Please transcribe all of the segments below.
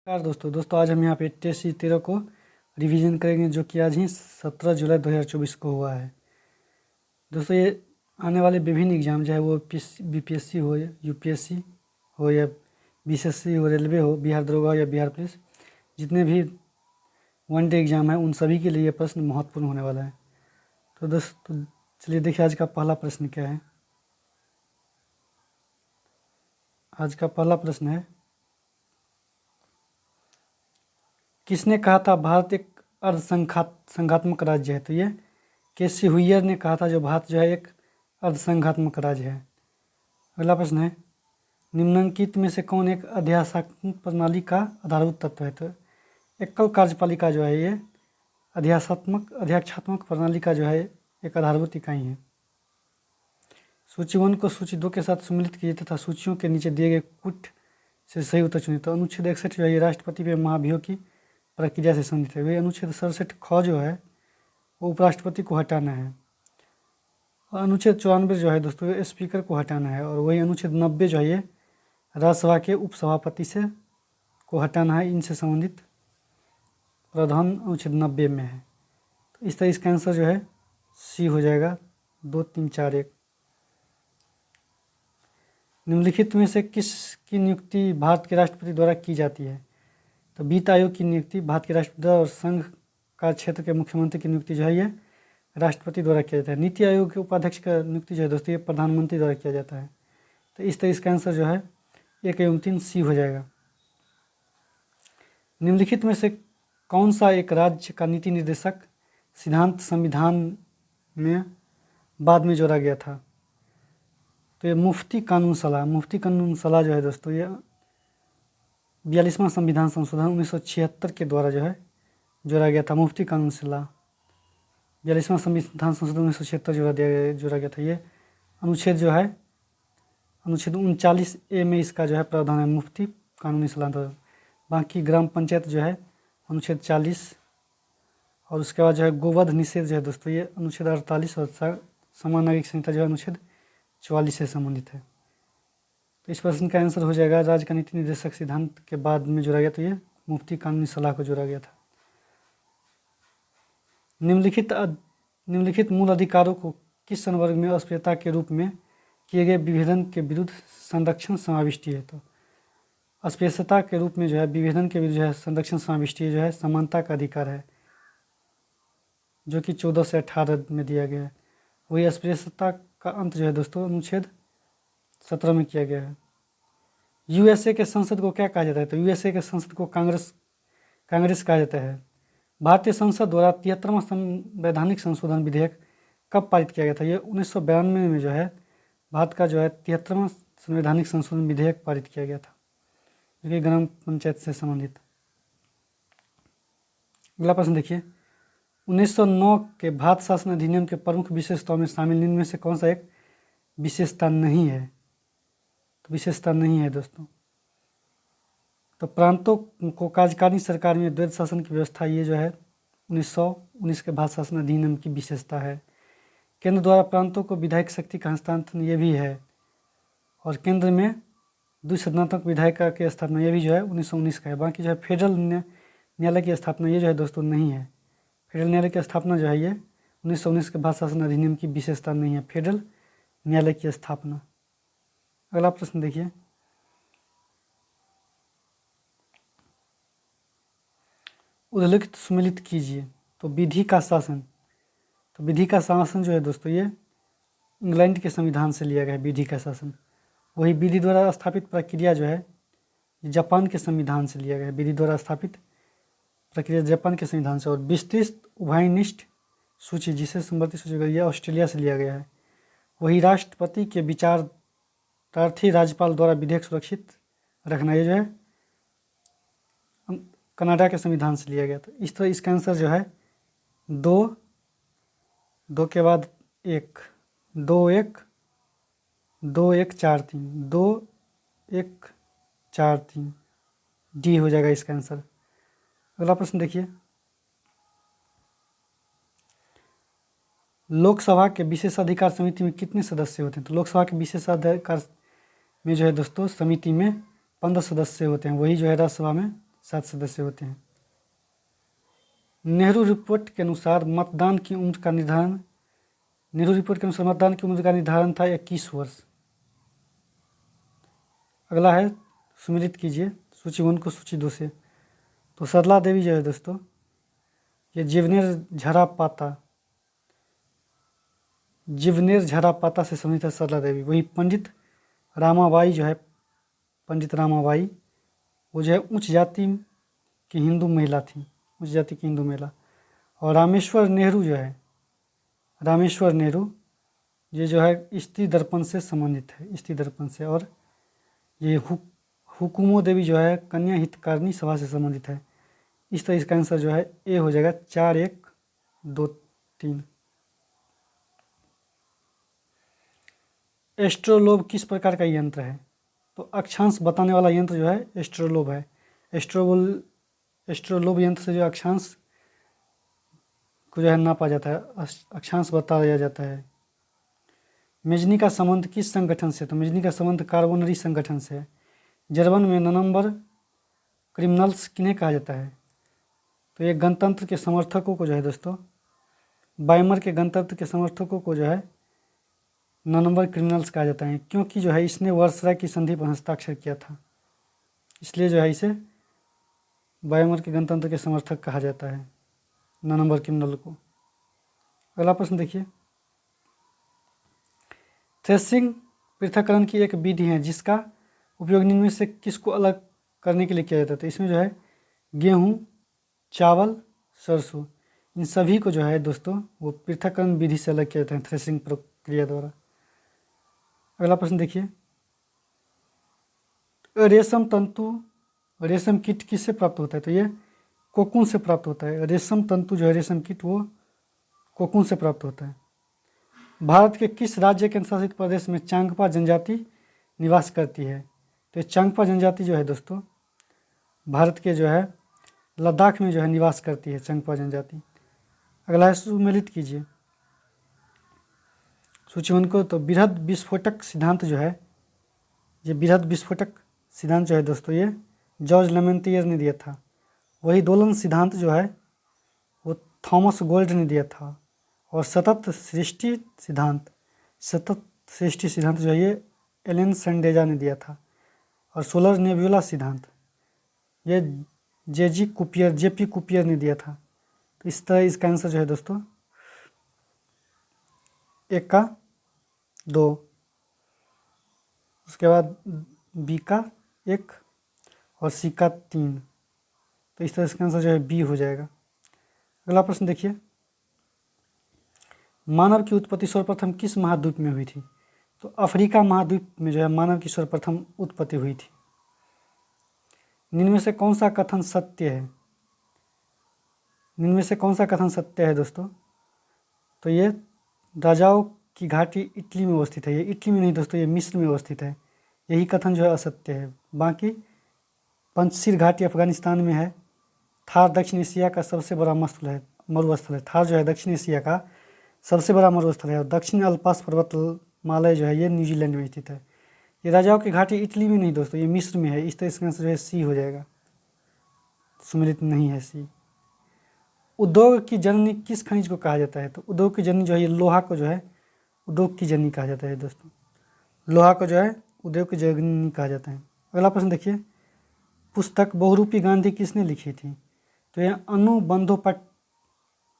दोस्तों आज हम यहाँ पे टेस्ट 13 को रिवीजन करेंगे, जो कि आज ही 17 जुलाई 2024 को हुआ है। दोस्तों ये आने वाले विभिन्न एग्जाम, चाहे वो बीपीएससी हो या यूपीएससी हो या बीसीएससी हो, रेलवे हो, बिहार दरोगा हो या बिहार पुलिस, जितने भी वनडे एग्जाम है उन सभी के लिए ये प्रश्न महत्वपूर्ण होने वाला है। तो दोस्तों चलिए देखिए आज का पहला प्रश्न क्या है। आज का पहला प्रश्न है, किसने कहा था भारत एक अर्धसंघात्मक राज्य है? तो ये केसी हुइयर ने कहा था, जो भारत जो है एक अर्धसंघात्मक राज्य है। अगला प्रश्न है, निम्नलिखित में से कौन एक अध्यात्मक प्रणाली का आधारभूत तत्व है? तो एकल कार्यपालिका जो है ये अध्यात्मक प्रणाली का जो है एक आधारभूत इकाई है। सूची 1 को सूची 2 के साथ सम्मिलित कीजिए तथा सूचियों के नीचे दिए गए कुछ से सही उत्तर चुनिए। तो अनुच्छेद 61 जो है ये राष्ट्रपति पे महाभियोग की प्रक्रिया से संबंधित है। वही अनुच्छेद 67 ख जो है वो उपराष्ट्रपति को हटाना है, और अनुच्छेद 94 जो है दोस्तों स्पीकर को हटाना है, और वही अनुच्छेद 90 जो है ये राज्यसभा के उपसभापति से को हटाना है। इनसे संबंधित प्रावधान अनुच्छेद 90 में है। तो इस तरह इसका आंसर जो है सी हो जाएगा, 2, 3, 4, 1। निम्नलिखित में से किसकी नियुक्ति भारत के राष्ट्रपति द्वारा की जाती है? तो वित्त आयोग की नियुक्ति भारत के राष्ट्रपति और संघ का क्षेत्र के मुख्यमंत्री की नियुक्ति जो है ये राष्ट्रपति द्वारा किया जाता है। नीति आयोग के उपाध्यक्ष का नियुक्ति जो है दोस्तों ये प्रधानमंत्री द्वारा किया जाता है। तो इस तरह इसका आंसर जो है 1 एवं 3 सी हो जाएगा। निम्नलिखित में से कौन सा एक राज्य का नीति निर्देशक सिद्धांत संविधान में बाद में जोड़ा गया था? तो ये मुफ्ती कानून सलाह जो है दोस्तों ये 42वां संविधान संशोधन 1976 के द्वारा जो है जोड़ा गया था। मुफ्ती कानून सलाह 42वां संविधान संशोधन 1976 जोड़ा गया था। ये अनुच्छेद जो है अनुच्छेद 39A में इसका जो है प्रावधान है, मुफ्ती कानूनी सलाह। बाकी ग्राम पंचायत जो है अनुच्छेद 40, और उसके बाद जो है गोवध निषेध जो है दोस्तों ये अनुच्छेद 48, और समान नागरिक संहिता जो है अनुच्छेद 44 से संबंधित है। तो इस प्रश्न का आंसर हो जाएगा, राज्य का नीति निर्देशक सिद्धांत के बाद में जोड़ा गया, तो ये मुफ्ती कानूनी सलाह को जोड़ा गया था। निम्नलिखित मूल अधिकारों को किस संवर्ग में अस्पृश्यता के रूप में किए गए विभेदन के विरुद्ध संरक्षण समाविष्टि है? तो अस्पृश्यता के रूप में जो है विभेदन के विरुद्ध जो है संरक्षण समाविष्टि जो है समानता का अधिकार है, जो कि 14 से 18 में दिया गया है। वही अस्पृश्यता का अंत जो है दोस्तों अनुच्छेद 17 में किया गया है। यूएसए के संसद को क्या कहा जाता है? तो यूएसए के संसद को कांग्रेस कहा जाता है। भारतीय संसद द्वारा 73वां संवैधानिक संशोधन विधेयक कब पारित किया गया था? ये 1992 में जो है भारत का जो है 73वां संवैधानिक संशोधन विधेयक पारित किया गया था, जो कि ग्राम पंचायत से संबंधित। अगला प्रश्न देखिए, 1909 के भारत शासन अधिनियम के प्रमुख विशेषताओं में शामिल निम्न में से कौन सा एक विशेषता नहीं है? तो विशेषता नहीं है दोस्तों, तो प्रांतों को कार्यकारिणी सरकार में द्वैध शासन की व्यवस्था, ये जो है 1919 के भारत शासन अधिनियम की विशेषता है। केंद्र द्वारा प्रांतों को विधायक शक्ति का हस्तांतरण ये भी है, और केंद्र में द्विसदनात्मक विधायिका की स्थापना ये भी जो है 1919 का है। बाकी जो है फेडरल न्यायालय की स्थापना ये जो है दोस्तों नहीं है। फेडरल न्यायालय की स्थापना जो है ये 1919 के भारत शासन अधिनियम की विशेषता नहीं है, फेडरल न्यायालय की स्थापना। अगला प्रश्न देखिए, उल्लिखित सुमेलित कीजिए। तो विधि का शासन, तो विधि का शासन जो है दोस्तों ये इंग्लैंड के संविधान से लिया गया है। विधि का शासन, वही विधि द्वारा स्थापित प्रक्रिया जो है जापान के संविधान से लिया गया है। विधि द्वारा स्थापित प्रक्रिया जापान के संविधान से। और विस्तृत उभयनिष्ठ सूची, जिसे संवर्ती सूची गई है, ऑस्ट्रेलिया से लिया गया है। वही राष्ट्रपति के विचारार्थी राज्यपाल द्वारा विधेयक सुरक्षित रखना, ये जो है कनाडा के संविधान से लिया गया था। इस तरह इसका आंसर जो है 2 के बाद 1, 2, 1, 2, 1, 4, 3, 2, 1, 4, 3 डी हो जाएगा इसका आंसर। अगला प्रश्न देखिए, लोकसभा के विशेषाधिकार समिति में कितने सदस्य होते हैं? तो लोकसभा के विशेषाधिकार में जो है दोस्तों समिति में 15 सदस्य होते हैं। वही जो है राज्यसभा में 7 सदस्य होते हैं। नेहरू रिपोर्ट के अनुसार मतदान की उम्र का निर्धारण था 21 वर्ष। अगला है सुमिलित कीजिए सूची 1 को सूची 2 से। तो सरला देवी जो है दोस्तों, ये जीवनेर झरा पाता से संबंधित है सरला देवी। वही पंडित रामाबाई वो जो है उच्च जाति की हिंदू महिला थी, और रामेश्वर नेहरू ये जो है स्त्री दर्पण से संबंधित है, और ये हुकुमो देवी जो है कन्या हितकारिणी सभा से संबंधित है। इस तरह इसका आंसर जो है ए हो जाएगा 4, 1, 2, 3। एस्ट्रोलोब किस प्रकार का यंत्र है? तो अक्षांश बताने वाला यंत्र जो है एस्ट्रोलोब है। एस्ट्रोलोब यंत्र से जो अक्षांश को जो है नापा जाता है, अक्षांश बताया जाता है। मेजनी का संबंध किस संगठन से? तो मेजनी का संबंध कार्बोनरी संगठन से है। जर्मन में नंबर क्रिमिनल्स किन्हें कहा जाता है? तो ये गणतंत्र के समर्थकों को जो है दोस्तों, वाइमर के गणतंत्र के समर्थकों को जो है नंबर क्रिमिनल्स कहा जाता है, क्योंकि जो है इसने वर्सराय की संधि पर हस्ताक्षर किया था, इसलिए जो है इसे वाइमर के गणतंत्र के समर्थक कहा जाता है, नंबर क्रिमिनल को। अगला प्रश्न देखिए, थ्रेसिंग पृथक्करण की एक विधि है जिसका उपयोग निम्न में से किसको अलग करने के लिए किया जाता है? तो इसमें जो है गेहूँ, चावल, सरसों, इन सभी को जो है दोस्तों वो पृथक्करण विधि से अलग किया जाता है थ्रेसिंग प्रक्रिया द्वारा। अगला प्रश्न देखिए, रेशम कीट किससे प्राप्त होता है? तो ये कोकून से प्राप्त होता है। रेशम तंतु जो है रेशम कीट वो कोकून से प्राप्त होता है। भारत के किस राज्य केंद्र शासित प्रदेश में चांगपा जनजाति निवास करती है? तो ये चांगपा जनजाति जो है दोस्तों भारत के जो है लद्दाख में जो है निवास करती है चांगपा जनजाति। अगला है सुमेलित कीजिए सूची 1 को। तो बृहद विस्फोटक सिद्धांत जो है दोस्तों ये जॉर्ज लेमेंटियर ने दिया था। वही दोलन सिद्धांत जो है वो थॉमस गोल्ड ने दिया था। और सतत सृष्टि सिद्धांत जो है ये एलन सेंडेजा ने दिया था। और सोलर नेब्यूला सिद्धांत ये जेपी कुपियर ने दिया था। तो इस तरह इसका आंसर जो है दोस्तों 1 का 2, उसके बाद बी का 1 और सी का 3। तो इस तरह इसका आंसर जो है बी हो जाएगा। अगला प्रश्न देखिए, मानव की उत्पत्ति सर्वप्रथम किस महाद्वीप में हुई थी? तो अफ्रीका महाद्वीप में जो है मानव की सर्वप्रथम उत्पत्ति हुई थी। निम्न में से कौन सा कथन सत्य है दोस्तों? तो ये राजाओं की घाटी इटली में अवस्थित है। ये इटली में नहीं दोस्तों, ये मिस्र में अवस्थित है। यही कथन जो है असत्य है। बाकी पंचशील घाटी अफगानिस्तान में है। थार दक्षिण एशिया का सबसे बड़ा मरुस्थल है। थार जो है दक्षिण एशिया का सबसे बड़ा मरुस्थल है। और दक्षिण अल्पास पर्वतमाला जो है ये न्यूजीलैंड में स्थित है। ये राजाओं की घाटी इटली में नहीं दोस्तों, ये मिस्र में है। इस तरह इसका आंसर जो है सी हो जाएगा, सुमेलित नहीं है सी। उद्योग की जननी किस खनिज को कहा जाता है? तो उद्योग की जननी जो है ये लोहा को जो है उद्योग की जननी कहा जाता है दोस्तों। लोहा को जो है उद्योग की जननी कहा जाता है। अगला प्रश्न देखिए, पुस्तक बहुरूपी गांधी किसने लिखी थी? तो यह अनु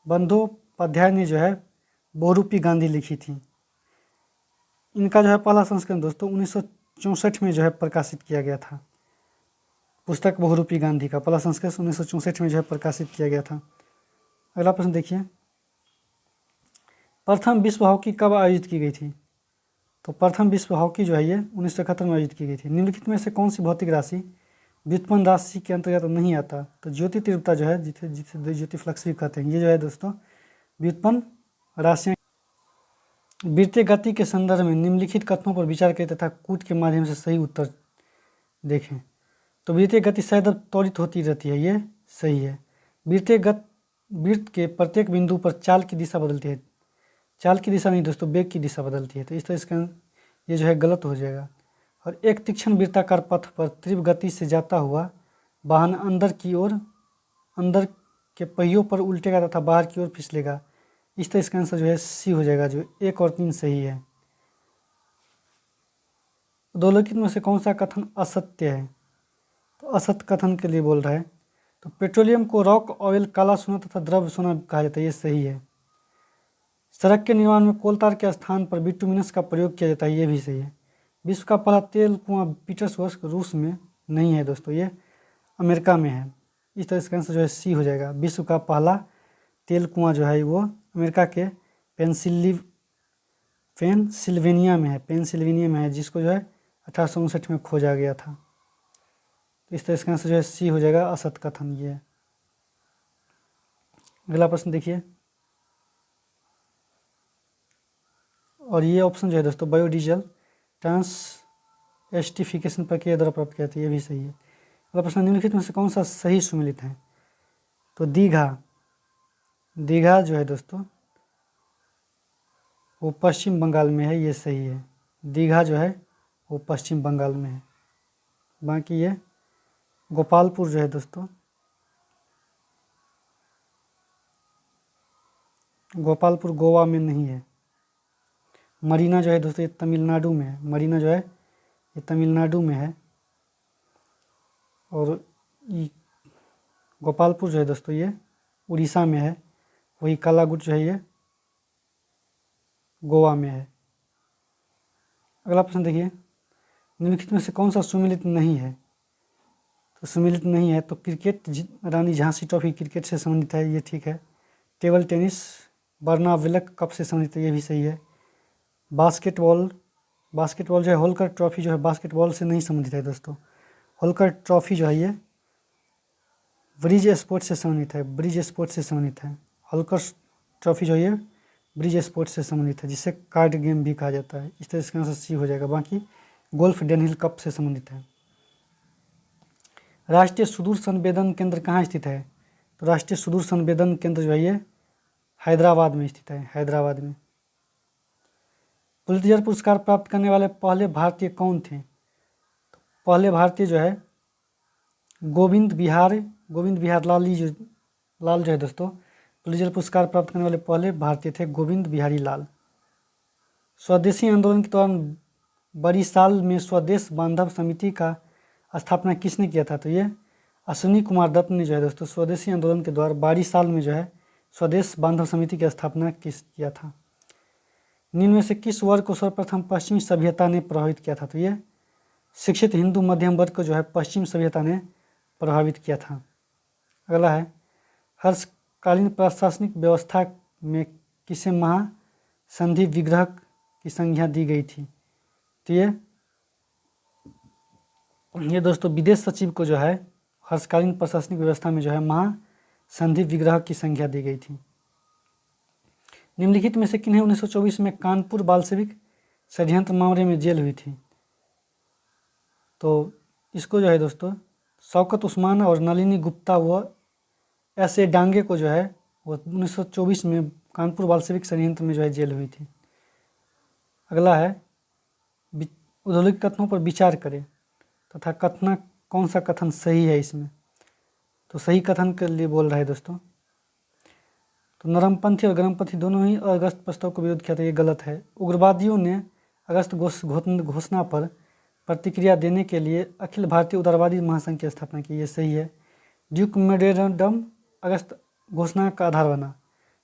बंदोपाध्याय ने जो है बहुरूपी गांधी लिखी थी। इनका जो है पहला संस्करण दोस्तों 1964 में जो है प्रकाशित किया गया था। पुस्तक बहुरूपी गांधी का पहला संस्करण 1964 में जो है प्रकाशित किया गया था। अगला प्रश्न देखिए, प्रथम विश्व हॉकी कब आयोजित की गई थी? तो प्रथम विश्व हॉकी जो है ये 1971 में आयोजित की गई थी। निम्नलिखित में से कौन सी भौतिक राशि व्युत्पन्न राशि के अंतर्गत नहीं आता? तो ज्योति तीव्रता जो है जिसे ज्योति फ्लक्स भी कहते हैं, ये जो है दोस्तों व्युत्पन्न राशियाँ। वृत्तीय गति के संदर्भ में निम्नलिखित कथनों पर विचार करें तथा कूट के माध्यम से सही उत्तर देखें। तो वृत्तीय गति शायद त्वरित होती रहती है, ये सही है। वृत्त के प्रत्येक बिंदु पर चाल की दिशा बदलती है। चाल की दिशा नहीं दोस्तों, वेग की दिशा बदलती है। तो इस तरह इसका ये जो है गलत हो जाएगा। और एक तीक्ष्ण वृत्ताकार पथ पर तीव्र गति से जाता हुआ वाहन अंदर के पहियों पर उल्टेगा तथा बाहर की ओर फिसलेगा। इस तरह इसका आंसर जो है सी हो जाएगा, जो 1 और 3 सही है। अधोलिखित में से कौन सा कथन असत्य है? तो असत्य कथन के लिए बोल रहा है। तो पेट्रोलियम को रॉक ऑयल, काला सोना तथा द्रव्य सोना कहा जाता है, ये सही है। सड़क के निर्माण में कोल तार के स्थान पर बिटुमिनस का प्रयोग किया जाता है, ये भी सही है। विश्व का पहला तेल कुआं पीटर्सबर्ग रूस में नहीं है दोस्तों, ये अमेरिका में है। इस तरह इसका आंसर जो है सी हो जाएगा। विश्व का पहला तेल कुआं जो है वो अमेरिका के पेंसिल्वेनिया में है, जिसको जो है 1859 में खोजा गया था। तो इस तरह इसका आंसर जो है सी हो जाएगा, असत कथन ये है। अगला प्रश्न देखिए, और ये ऑप्शन जो है दोस्तों बायोडीजल ट्रांसएस्टिफिकेशन प्रक्रिया द्वारा प्राप्त किया जाता है, ये भी सही है। अगला प्रश्न, निम्नलिखित में से कौन सा सही सुमेलित है? तो दीघा जो है दोस्तों वो पश्चिम बंगाल में है, ये सही है। दीघा जो है वो पश्चिम बंगाल में है। बाकी ये गोपालपुर जो है दोस्तों, गोपालपुर गोवा में नहीं है। मरीना जो है दोस्तों ये तमिलनाडु में है। मरीना जो है ये तमिलनाडु में है। और ये गोपालपुर जो है दोस्तों ये उड़ीसा में है। वही कालागुट जो है ये गोवा में है। अगला प्रश्न देखिए, निम्नलिखित में से कौन सा सुमेलित नहीं है? तो सुमेलित नहीं है तो क्रिकेट रानी झांसी ट्रॉफी क्रिकेट से संबंधित है, ये ठीक है। टेबल टेनिस बर्नाविलक कप से संबंधित है, ये भी सही है। बास्केटबॉल जो है होलकर ट्रॉफी जो है बास्केटबॉल से नहीं संबंधित है दोस्तों। होलकर ट्रॉफी जो है ये ब्रिज स्पोर्ट्स से संबंधित है। होलकर ट्रॉफी जो है ये ब्रिज स्पोर्ट्स से संबंधित है, जिसे कार्ड गेम भी कहा जाता है। इस तरह इसका आंसर सी हो जाएगा। बाकी गोल्फ डेनहिल कप से संबंधित है। राष्ट्रीय सुदूर संवेदन केंद्र कहाँ स्थित है? तो राष्ट्रीय सुदूर संवेदन केंद्र जो है ये हैदराबाद में स्थित है, हैदराबाद में। पुलित्जर पुरस्कार प्राप्त करने वाले पहले भारतीय कौन थे? तो पहले भारतीय जो है गोविंद बिहार लाल जो है दोस्तों, पुलित्जर पुरस्कार प्राप्त करने वाले पहले भारतीय थे गोविंद बिहारी लाल। स्वदेशी आंदोलन के दौरान बड़ी साल में स्वदेश बांधव समिति का स्थापना किसने किया था? तो ये अश्विनी कुमार दत्त ने जो है दोस्तों स्वदेशी आंदोलन के द्वारा बाड़ी साल में जो है स्वदेश बांधव समिति की स्थापना किया था। निम्न में से किस वर्ग को सर्वप्रथम पश्चिमी सभ्यता ने प्रभावित किया था? तो ये शिक्षित हिंदू मध्यम वर्ग को जो है पश्चिम सभ्यता ने प्रभावित किया था। अगला है, हर्षकालीन प्रशासनिक व्यवस्था में किसे महासंधि विग्रह की संज्ञा दी गई थी? तो ये दोस्तों विदेश सचिव को जो है हर्षकालीन प्रशासनिक व्यवस्था में जो है महासंधि विग्रह की संज्ञा दी गई थी। निम्नलिखित में से किन्हें 1924 में कानपुर बाल्शेविक षड्यंत्र मामले में जेल हुई थी? तो इसको जो है दोस्तों शौकत उस्मान और नलिनी गुप्ता व ऐसे डांगे को जो है वो 1924 में कानपुर बाल्शेविक षड्यंत्र में जो है जेल हुई थी। अगला है, औद्योगिक कथनों पर विचार करें तथा कथना कौन सा कथन सही है इसमें? तो सही कथन के लिए बोल रहा है दोस्तों। तो नरमपंथी और गरमपंथी दोनों ही अगस्त प्रस्ताव को विरोध किया था, ये गलत है। उग्रवादियों ने अगस्त घोषणा पर प्रतिक्रिया देने के लिए अखिल भारतीय उदारवादी महासंघ की स्थापना की, ये सही है। ड्यूक मेमोरेंडम अगस्त घोषणा का आधार बना।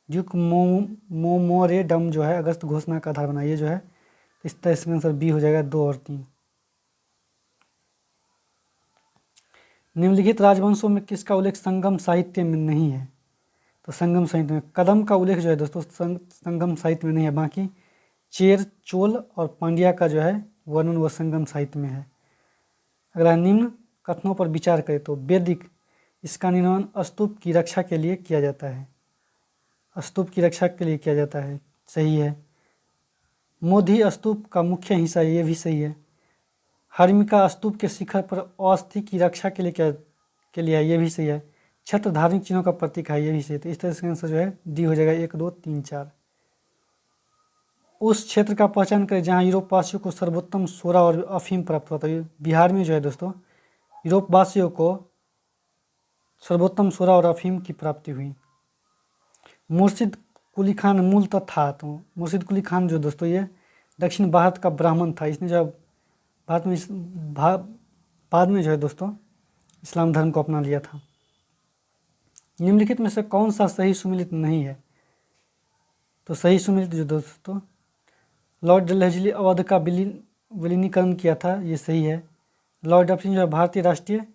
ड्यूक मेमोरेंडम जो है अगस्त घोषणा का आधार बना, ये जो है इस तरह इसका आंसर बी हो जाएगा, 2 और 3। निम्नलिखित राजवंशों में किसका उल्लेख संगम साहित्य में नहीं है? तो संगम साहित्य में कदम का उल्लेख जो है दोस्तों संगम साहित्य में नहीं है। बाकी चेर, चोल और पांड्या का जो है वर्णन वो संगम साहित्य में है। अगला, निम्न कथनों पर विचार करें तो वैदिक इसका निर्माण स्तूप की रक्षा के लिए किया जाता है। स्तूप की रक्षा के लिए किया जाता है, सही है। मोधी स्तूप का मुख्य हिस्सा, ये भी सही है। हर्मिका स्तूप के शिखर पर अस्थि की रक्षा के लिए है, ये भी सही है। छत्र धार्मिक चिन्हों का प्रतीक है, ये भी सही है। तो इस तरह से आंसर जो है डी हो जाएगा, 1, 2, 3, 4। उस क्षेत्र का पहचान करें जहाँ यूरोपवासियों को सर्वोत्तम सोरा और अफीम प्राप्त हुआ था। बिहार में जो है दोस्तों यूरोपवासियों को सर्वोत्तम शोरा और अफीम की प्राप्ति हुई। मुर्शिद कुली खान मूलतः था, तो मुर्शिद कुली खान जो दोस्तों ये दक्षिण भारत का ब्राह्मण था। इसने जो भारत में बाद में जो है दोस्तों इस्लाम धर्म को अपना लिया था। निम्नलिखित में से कौन सा सही सुमिलित नहीं है? तो सही सुमिलित जो दोस्तों लॉर्ड डलहौजी अवध का विलीनीकरण किया था, ये सही है। लॉर्ड डफरिन जो है भारतीय राष्ट्रीय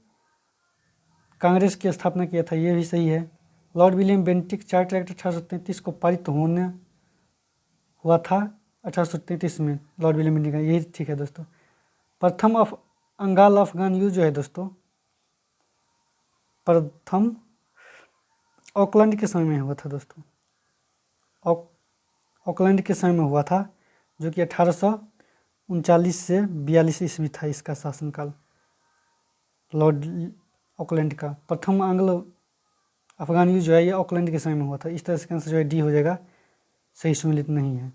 कांग्रेस की स्थापना किया था, ये भी सही है। Lord William Bentinck charter act 1833 को पारित हुआ था 1833 में लॉर्ड विलियम बेंटिक, यही ठीक है दोस्तों। प्रथम अंगाल अफगान युद्ध जो है दोस्तों प्रथम ऑकलैंड के समय में हुआ था दोस्तों। ऑकलैंड के समय में हुआ था, जो कि 1839 से 42 ईस्वी था इसका शासनकाल, लॉर्ड ऑकलैंड का। प्रथम आंग्लो अफगान युद्ध जो है ये ऑकलैंड के समय में हुआ था। इस तरह से आंसर जो है डी हो जाएगा, सही सुमिलित नहीं है।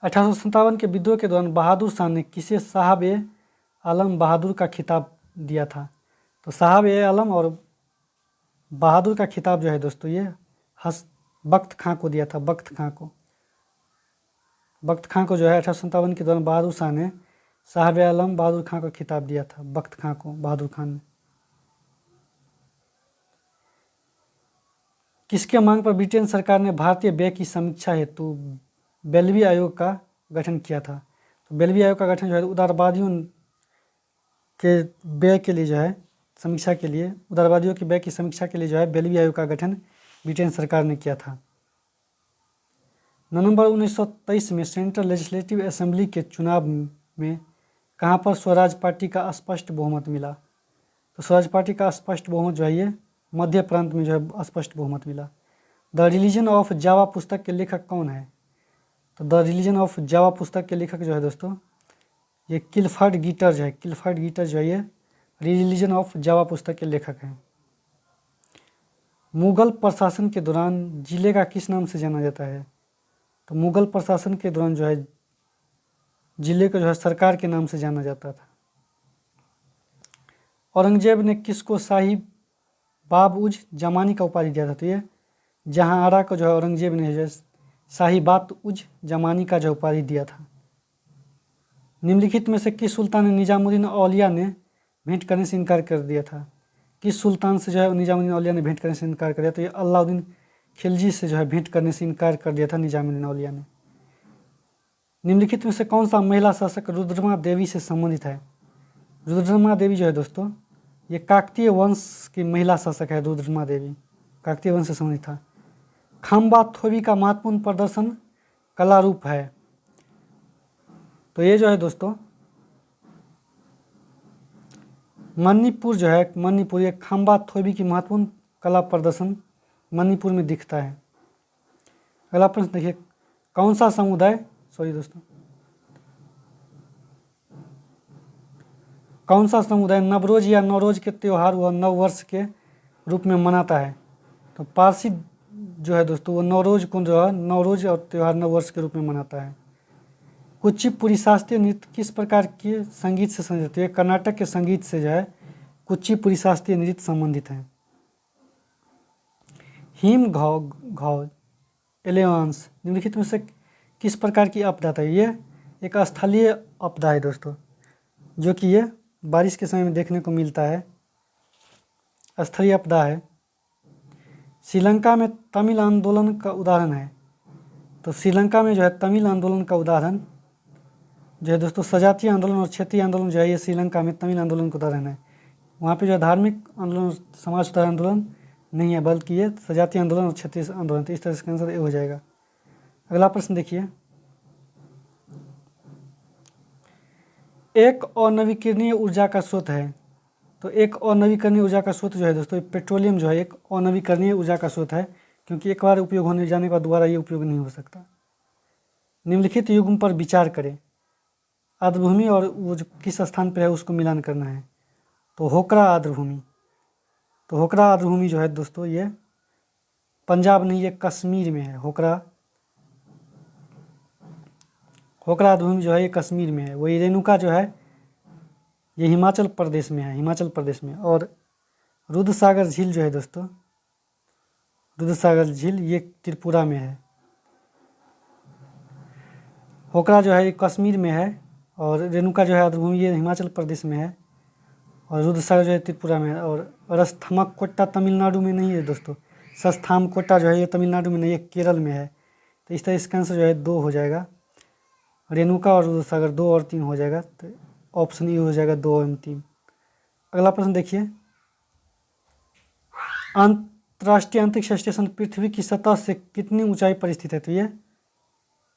1857 के विद्रोह के दौरान बहादुर शाह ने किसे साहब ए आलम बहादुर का खिताब दिया था? तो साहब ए आलम और बहादुर का खिताब जो है दोस्तों ये बख्त खां को दिया था। बख्त खां को जो है 1857 के दौरान बहादुर शाह ने साहब ए आलम बहादुर खां को खिताब दिया था, बख्त खां को बहादुर खान ने। किसके मांग पर ब्रिटेन सरकार ने भारतीय व्यय की समीक्षा हेतु बेल्वी आयोग का गठन किया था? तो बेल्वी आयोग का गठन जो है उदारवादियों के व्यय के लिए जो है समीक्षा के लिए, उदारवादियों के व्यय की समीक्षा के लिए जो है बेल्वी आयोग का गठन ब्रिटेन सरकार ने किया था। नवंबर 1923 में सेंट्रल लेजिस्लेटिव असेंबली के चुनाव में कहाँ पर स्वराज पार्टी का स्पष्ट बहुमत मिला? तो स्वराज पार्टी का स्पष्ट बहुमत जो है ये मध्य प्रांत में जो है स्पष्ट बहुमत मिला। द रिलीजन ऑफ जावा पुस्तक के लेखक कौन है? तो द रिलीजन ऑफ जावा पुस्तक के लेखक जो है दोस्तों ये किलफर्ड गीटर जो है, किलफर्ड गीटर जो है ये रिलीजन ऑफ जावा पुस्तक के लेखक हैं। मुगल प्रशासन के दौरान जिले का किस नाम से जाना जाता है? तो मुगल प्रशासन के दौरान जो है जिले को जो है सरकार के नाम से जाना जाता था। औरंगजेब ने किसको शाही बाब उज जमानी का उपाधि दिया था? तो ये जहांआरा को जो है औरंगजेब ने जो है शाही बात उज जमानी का जो उपाधि दिया था। निम्नलिखित में से किस सुल्तान ने निजामुद्दीन औलिया ने भेंट करने से इनकार कर दिया था? किस सुल्तान से जो है निजामुद्दीन औलिया ने भेंट करने से इनकार कर दिया? तो ये अलाउद्दीन खिलजी से जो है भेंट करने से इनकार कर दिया था निजामुद्दीन औलिया ने। निम्नलिखित में से कौन सा महिला शासक रुद्रमा देवी से संबंधित है? रुद्रमा देवी जो है दोस्तों ये काकतीय वंश की महिला शासक है। रुद्रमा देवी काकतीय वंश से संबंधित था। खम्बा थोबी का महत्वपूर्ण प्रदर्शन कला रूप है? तो ये जो है दोस्तों मणिपुर जो है, मणिपुर ये खम्बा थोबी की महत्वपूर्ण कला प्रदर्शन मणिपुर में दिखता है। अगला प्रश्न देखिए, कौन सा समुदाय कौन सा समुदाय नवरोज या नवरोज के त्यौहार व नव वर्ष के रूप में मनाता है? तो पारसी जो है दोस्तों वो नवरोज को जो है नवरोज और त्यौहार नव वर्ष के रूप में मनाता है। कुचिपुड़ी शास्त्रीय नृत्य किस प्रकार के संगीत से संबंधित है? कर्नाटक के संगीत से जो है कुचिपुड़ी शास्त्रीय नृत्य संबंधित है। हिम घाव एलेवांस निम्नलिखित में से किस प्रकार की आपदा है? ये एक स्थलीय आपदा है दोस्तों, जो कि ये बारिश के समय में देखने को मिलता है, स्थलीय आपदा है। श्रीलंका में तमिल आंदोलन का उदाहरण है? तो श्रीलंका में जो है तमिल आंदोलन का उदाहरण जो है दोस्तों सजातीय आंदोलन और क्षेत्रीय आंदोलन जो है ये श्रीलंका में तमिल आंदोलन का उदाहरण है। वहाँ पे जो है धार्मिक आंदोलन समाज सुधार आंदोलन नहीं है, बल्कि ये सजातीय आंदोलन और क्षेत्रीय आंदोलन। तो इस तरह से आंसर ए हो जाएगा। अगला प्रश्न देखिए, एक अनवीकरणीय ऊर्जा का स्रोत है? तो एक अनवीकरणीय ऊर्जा का स्रोत जो है दोस्तों पेट्रोलियम जो है एक अनवीकरणीय ऊर्जा का स्रोत है, क्योंकि एक बार उपयोग होने जाने के बाद दोबारा ये उपयोग नहीं हो सकता। निम्नलिखित युग्म पर विचार करें। आर्द्रभूमि और वो जो किस स्थान पर है उसको मिलान करना है। तो होकरा आर्द्रभूमि, तो होकरा आर्द्रभूमि जो है दोस्तों ये पंजाब नहीं, ये कश्मीर में है। होकरा आर्द्रभूमि जो है ये कश्मीर में है। वही रेणुका जो है ये हिमाचल प्रदेश में है, हिमाचल प्रदेश में। और रुद्रसागर झील जो है दोस्तों, रुद्रसागर झील ये त्रिपुरा में है। पोखरा जो है ये कश्मीर में है, और रेणुका जो है आर्द्रभूमि ये हिमाचल प्रदेश में है, और रुद्रसागर जो है त्रिपुरा में है। और रस्थमकोट्टा तमिलनाडु में नहीं है दोस्तों, सस्थामकोट्टा जो है ये तमिलनाडु में नहीं है, केरल में है। तो इस तरह इसका आंसर जो है 2 हो जाएगा। रेणुका और रुद्रसागर 2 और 3 हो जाएगा, तो ऑप्शन ई हो जाएगा 2 और 3। अगला प्रश्न देखिए, अंतर्राष्ट्रीय अंतरिक्ष स्टेशन पृथ्वी की सतह से कितनी ऊंचाई पर स्थित है? तो ये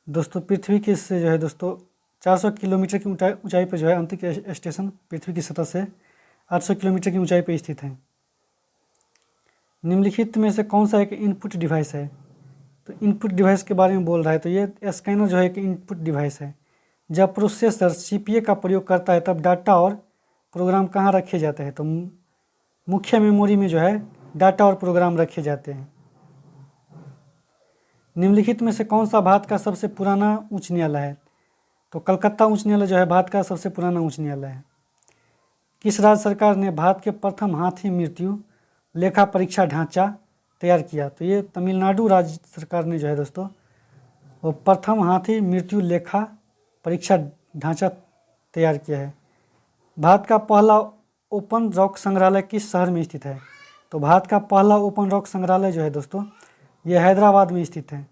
दोस्तों पृथ्वी के से जो है दोस्तों 400 किलोमीटर की ऊंचाई पर जो है अंतरिक्ष स्टेशन पृथ्वी की सतह से 800 किलोमीटर की ऊंचाई पर स्थित है। निम्नलिखित में से कौन सा एक इनपुट डिवाइस है? तो इनपुट डिवाइस के बारे में बोल रहा है, तो ये स्कैनर जो है एक इनपुट डिवाइस है। जब प्रोसेसर सीपीयू का प्रयोग करता है तब डाटा और प्रोग्राम कहाँ रखे जाते हैं? तो मुख्य मेमोरी में जो है डाटा और प्रोग्राम रखे जाते हैं। निम्नलिखित में से कौन सा भारत का सबसे पुराना उच्च न्यायालय है? तो कलकत्ता उच्च न्यायालय जो है भारत का सबसे पुराना उच्च न्यायालय है। किस राज्य सरकार ने भारत के प्रथम हाथी मृत्यु लेखा परीक्षा ढांचा तैयार किया? तो ये तमिलनाडु राज्य सरकार ने जो है दोस्तों वो प्रथम हाथी मृत्यु लेखा परीक्षा ढांचा तैयार किया है। भारत का पहला ओपन रॉक संग्रहालय किस शहर में स्थित है? तो भारत का पहला ओपन रॉक संग्रहालय जो है दोस्तों ये हैदराबाद में स्थित है।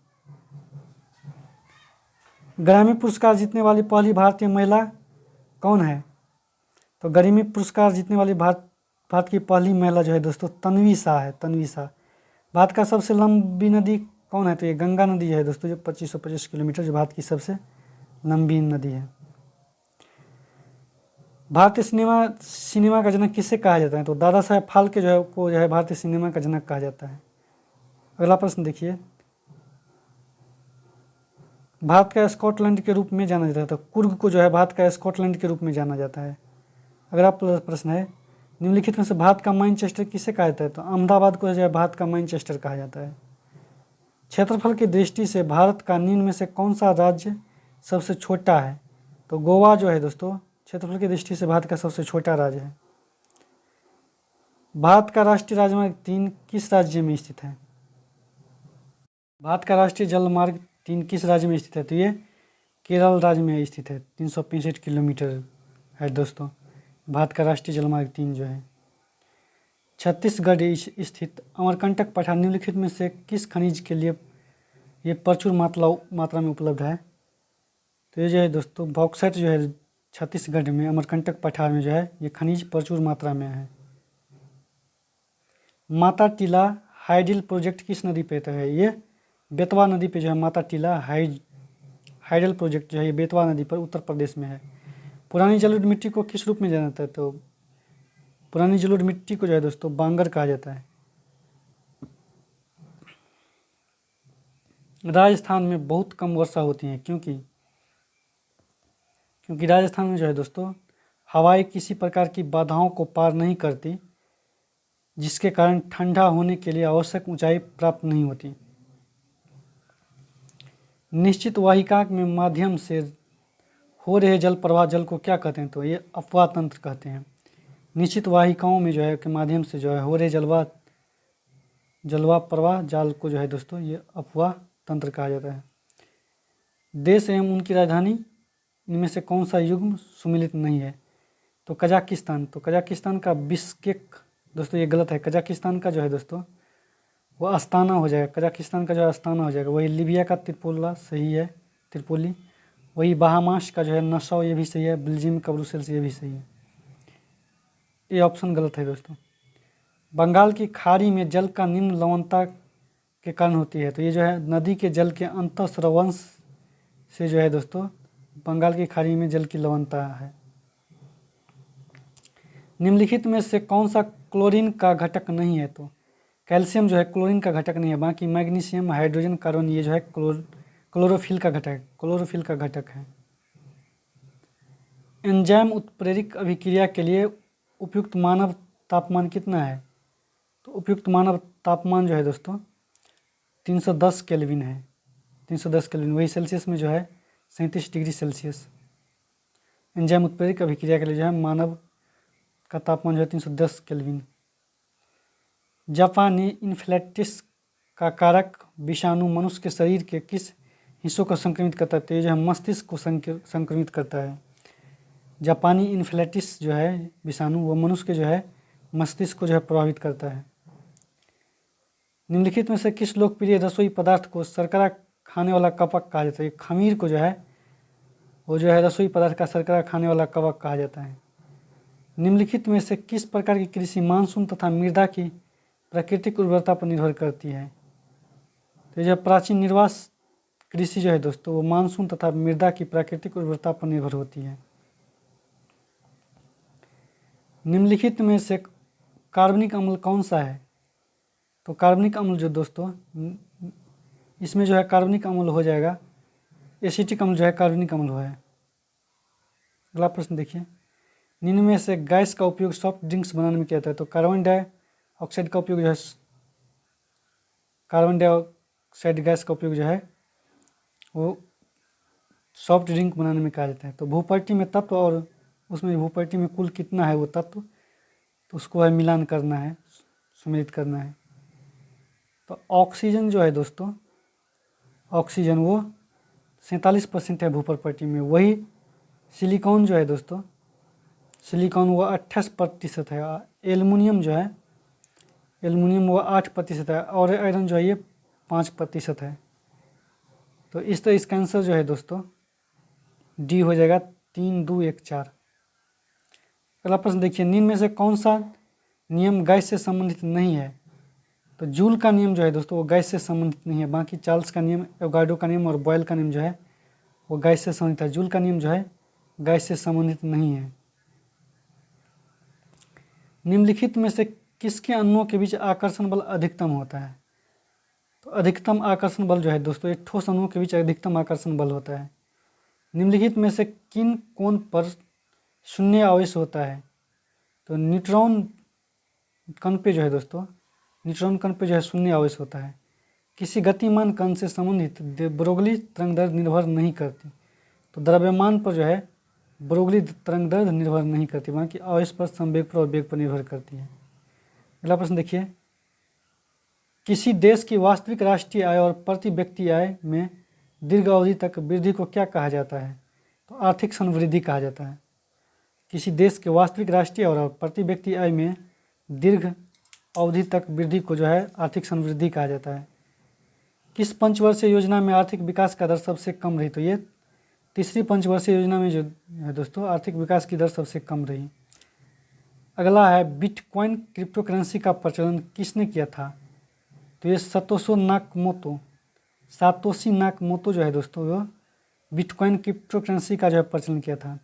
ग्रैमी पुरस्कार जीतने वाली पहली भारतीय महिला कौन है? तो ग्रैमी पुरस्कार जीतने वाली भारत की पहली महिला जो है दोस्तों तन्वी शाह है, तन्वी शाह। भारत का सबसे लंबी नदी कौन है? तो ये गंगा नदी है दोस्तों, जो 2525 किलोमीटर जो भारत की सबसे लंबी नदी है। भारतीय सिनेमा का जनक किसे कहा जाता है? तो दादा साहेब फाल्के जो है को जो है भारतीय सिनेमा का जनक कहा जाता है। अगला प्रश्न देखिए, भारत का स्कॉटलैंड के रूप में जाना जाता है। तो कुर्ग को जो है भारत का स्कॉटलैंड के रूप में जाना जाता है। अगला प्रश्न है, निम्नलिखित में से भारत का मैनचेस्टर किसे कहा जाता है? तो अहमदाबाद को जो है भारत का मैनचेस्टर कहा जाता है। क्षेत्रफल की दृष्टि से भारत का निम्न में से कौन सा राज्य सबसे छोटा है? तो गोवा जो है दोस्तों क्षेत्रफल की दृष्टि से भारत का सबसे छोटा राज्य है। भारत का राष्ट्रीय राजमार्ग 3 किस राज्य में स्थित है? भारत का राष्ट्रीय जलमार्ग 3 किस राज्य में स्थित है? तो ये केरल राज्य में स्थित है। 365 किलोमीटर है दोस्तों भारत का राष्ट्रीय जलमार्ग 3 जो है। छत्तीसगढ़ स्थित अमरकंटक पठार निम्नलिखित में से किस खनिज के लिए ये प्रचुर मात्रा में उपलब्ध है? तो ये जो है दोस्तों बॉक्साइट जो है छत्तीसगढ़ में अमरकंटक पठार में जो है ये खनिज प्रचुर मात्रा में है। माता टीला हाइडल प्रोजेक्ट किस नदी पे है? ये बेतवा नदी पे जो है माता टीला हाइडल प्रोजेक्ट जो है ये बेतवा नदी पर उत्तर प्रदेश में है। पुरानी जलोढ़ मिट्टी को किस रूप में जाना जाता है? तो पुरानी जलोढ़ मिट्टी को जो है दोस्तों बांगर कहा जाता है। राजस्थान में बहुत कम वर्षा होती है क्योंकि राजस्थान में जो है दोस्तों हवाएं किसी प्रकार की बाधाओं को पार नहीं करती, जिसके कारण ठंडा होने के लिए आवश्यक ऊंचाई प्राप्त नहीं होती। निश्चित वाहिका में माध्यम से हो रहे जल प्रवाह जल को क्या कहते हैं? तो ये अपवाह तंत्र कहते हैं। निश्चित वाहिकाओं में जो है के माध्यम से जो है हो रहे जलवा प्रवाह जाल को जो है दोस्तों ये अपवाह तंत्र कहा जाता है। देश एवं उनकी राजधानी इनमें से कौन सा युग्म सुमिलित नहीं है? तो कजाकिस्तान। तो कजाकिस्तान का बिश्केक दोस्तों ये गलत है। कजाकिस्तान का जो है दोस्तों वो अस्ताना हो जाएगा। कजाकिस्तान का जो है अस्ताना हो जाएगा। वही लीबिया का त्रिपोला सही है, त्रिपोली। वही बहामास का जो है नसाउ ये भी सही है। बेल्जियम का ब्रुसेल्स ये भी सही है। ये ऑप्शन गलत है दोस्तों। बंगाल की खाड़ी में जल का निम्न लवणता के कारण होती है। तो ये जो है नदी के जल के अंतःस्रवंश से जो है दोस्तों बंगाल की खाड़ी में जल की लवणता है। निम्नलिखित में से कौन सा क्लोरीन का घटक नहीं है? तो कैल्शियम जो है क्लोरीन का घटक नहीं है। बाकी मैग्नीशियम, हाइड्रोजन, कार्बन ये जो है क्लोरोफिल का घटक है। एंजाइम उत्प्रेरक अभिक्रिया के लिए उपयुक्त मानव तापमान कितना है? तो उपयुक्त मानव तापमान जो है दोस्तों 310 केल्विन है। 310 केल्विन वही सेल्सियस में जो है 37 डिग्री सेल्सियस। एंजाइम उत्प्रेरक अभिक्रिया के लिए जो है मानव का तापमान जो है 310 केल्विन। जापानी इन्फ्लेटिस का कारक विषाणु मनुष्य के शरीर के किस हिस्सों को संक्रमित करता है? तो ये जो है मस्तिष्क को संक्रमित करता है। जापानी इन्फ्लेटिस जो है विषाणु वो मनुष्य के जो है मस्तिष्क को जो है प्रभावित करता है। निम्नलिखित में से किस लोकप्रिय रसोई पदार्थ को शर्करा खाने वाला कवक कहा जाता है? खमीर को जो है वो जो है रसोई पदार्थ का शर्करा खाने वाला कवक कहा जाता है। निम्नलिखित में से किस प्रकार की कृषि मानसून तथा मृदा की प्राकृतिक उर्वरता पर निर्भर करती है? तो जो प्राचीन निर्वास कृषि जो है दोस्तों वो मानसून तथा मृदा की प्राकृतिक उर्वरता पर निर्भर होती है। निम्नलिखित में से कार्बनिक अम्ल कौन सा है? तो कार्बनिक अम्ल जो दोस्तों इसमें जो है कार्बनिक अम्ल हो जाएगा एसिटिक अम्ल जो है कार्बनिक अम्ल है। अगला प्रश्न देखिए, निम्न में से गैस का उपयोग सॉफ्ट ड्रिंक्स बनाने में किया जाता है? तो कार्बन डाइऑक्साइड का उपयोग जो है कार्बन डाइऑक्साइड गैस का उपयोग जो है वो सॉफ्ट ड्रिंक बनाने में कहा जाता है। तो भूपट्टी में तत्व और उसमें भूपट्टी में कुल कितना है वो तत्व, तो उसको है मिलान करना है, सम्मिलित करना है। तो ऑक्सीजन जो है दोस्तों ऑक्सीजन वो 47% है भूपट्टी में। वही सिलिकॉन जो है दोस्तों सिलिकॉन वो 28% है। एल्युमिनियम जो है एल्युमिनियम वो 8% है और आयरन जो है ये 5% है। तो इस तरह इसका आंसर जो है दोस्तों डी हो जाएगा 3, 2, 1, 4। अगला प्रश्न देखिए, निम्न में से कौन सा नियम गैस से संबंधित नहीं है? तो जूल का नियम जो है दोस्तों वो गैस से संबंधित नहीं है। बाकी चार्ल्स का नियम, एवोगाड्रो का नियम और बॉयल का नियम जो है वो गैस से संबंधित है। जूल का नियम जो है गैस से संबंधित नहीं है। निम्नलिखित में से किसके अणुओं के बीच आकर्षण बल अधिकतम होता है? तो अधिकतम आकर्षण बल जो है दोस्तों ये ठोस अणुओं के बीच अधिकतम आकर्षण बल होता है। निम्नलिखित में से किन कोण पर शून्य आवेश होता है? तो न्यूट्रॉन कण पे जो है दोस्तों न्यूट्रॉन कण पे जो है शून्य आवेश होता है। किसी गतिमान कण से संबंधित ब्रोगली तरंगदैर्घ्य निर्भर नहीं करती। तो द्रव्यमान पर जो है ब्रोगली तरंगदैर्घ्य निर्भर नहीं करती, बाकी आवेश पर, संवेग पर और वेग पर निर्भर करती है। अगला प्रश्न देखिए, किसी देश की वास्तविक राष्ट्रीय आय और प्रति व्यक्ति आय में दीर्घ अवधि तक वृद्धि को क्या कहा जाता है? तो आर्थिक समृद्धि कहा जाता है। किसी देश के वास्तविक राष्ट्रीय और प्रति व्यक्ति आय में दीर्घ अवधि तक वृद्धि को जो है आर्थिक समृद्धि कहा जाता है। किस पंचवर्षीय योजना में आर्थिक विकास का दर सबसे कम रही? तो ये तीसरी पंचवर्षीय योजना में जो है दोस्तों आर्थिक विकास की दर सबसे कम रही। अगला है, बिटकॉइन क्रिप्टो करेंसी का प्रचलन किसने किया था? तो ये सातोशी नाकमोतो जो है दोस्तों वो बिटकॉइन क्रिप्टो करेंसी का जो है प्रचलन किया था।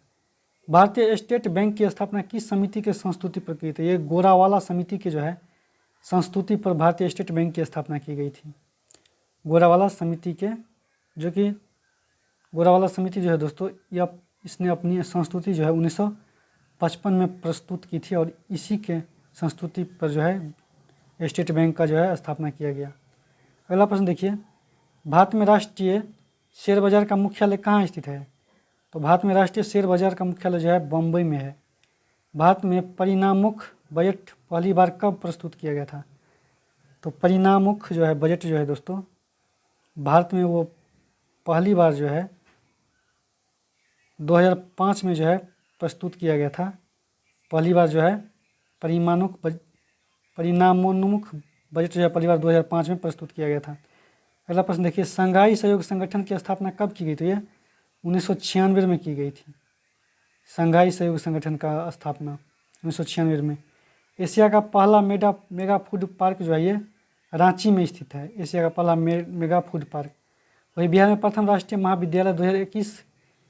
भारतीय स्टेट बैंक की स्थापना किस समिति के संस्तुति पर की थी? ये गोरावाला समिति के जो है संस्तुति पर भारतीय स्टेट बैंक की स्थापना की गई थी। गोरावाला समिति के गोरावाला समिति जो है दोस्तों यह इसने अपनी संस्तुति जो है 1955 में प्रस्तुत की थी और इसी के संस्तुति पर जो है स्टेट बैंक का जो है स्थापना किया गया। अगला प्रश्न देखिए, भारत में राष्ट्रीय शेयर बाजार का मुख्यालय कहाँ स्थित है? तो भारत में राष्ट्रीय शेयर बाजार का मुख्यालय जो है बम्बई में है। भारत में परिणामोन्मुख बजट पहली बार कब प्रस्तुत किया गया था? तो परिणामोन्मुख जो है बजट जो है दोस्तों भारत में वो पहली बार जो है 2005 में जो है प्रस्तुत किया गया था। पहली बार जो है परिणामोन्मुख बजट जो है पहली बार 2005 में प्रस्तुत किया गया था। अगला प्रश्न देखिए, शंघाई सहयोग संगठन की स्थापना कब की गई? तो ये 1996 में की गई थी। शंघाई सहयोग संगठन का स्थापना 1996 में। एशिया का पहला मेगा फूड पार्क जो है ये रांची में स्थित है। एशिया का पहला मेगा फूड पार्क। वही बिहार में प्रथम राष्ट्रीय महाविद्यालय 2021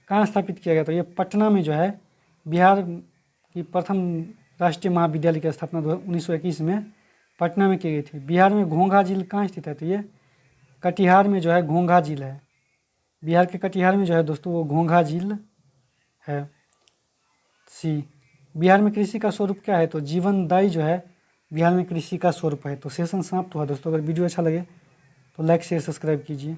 कहाँ स्थापित किया गया? तो ये पटना में जो है बिहार की प्रथम राष्ट्रीय महाविद्यालय की स्थापना 1921 में पटना में की गई थी। बिहार में घोंघा झील कहाँ स्थित है? तो ये कटिहार में जो है घोंघा झील है। बिहार के कटिहार में जो है दोस्तों वो घोंघा झील है। सी, बिहार में कृषि का स्वरूप क्या है? तो जीवनदायी जो है बिहार में कृषि का स्वरूप है। तो सेशन समाप्त हुआ दोस्तों। अगर वीडियो अच्छा लगे तो लाइक शेयर सब्सक्राइब कीजिए।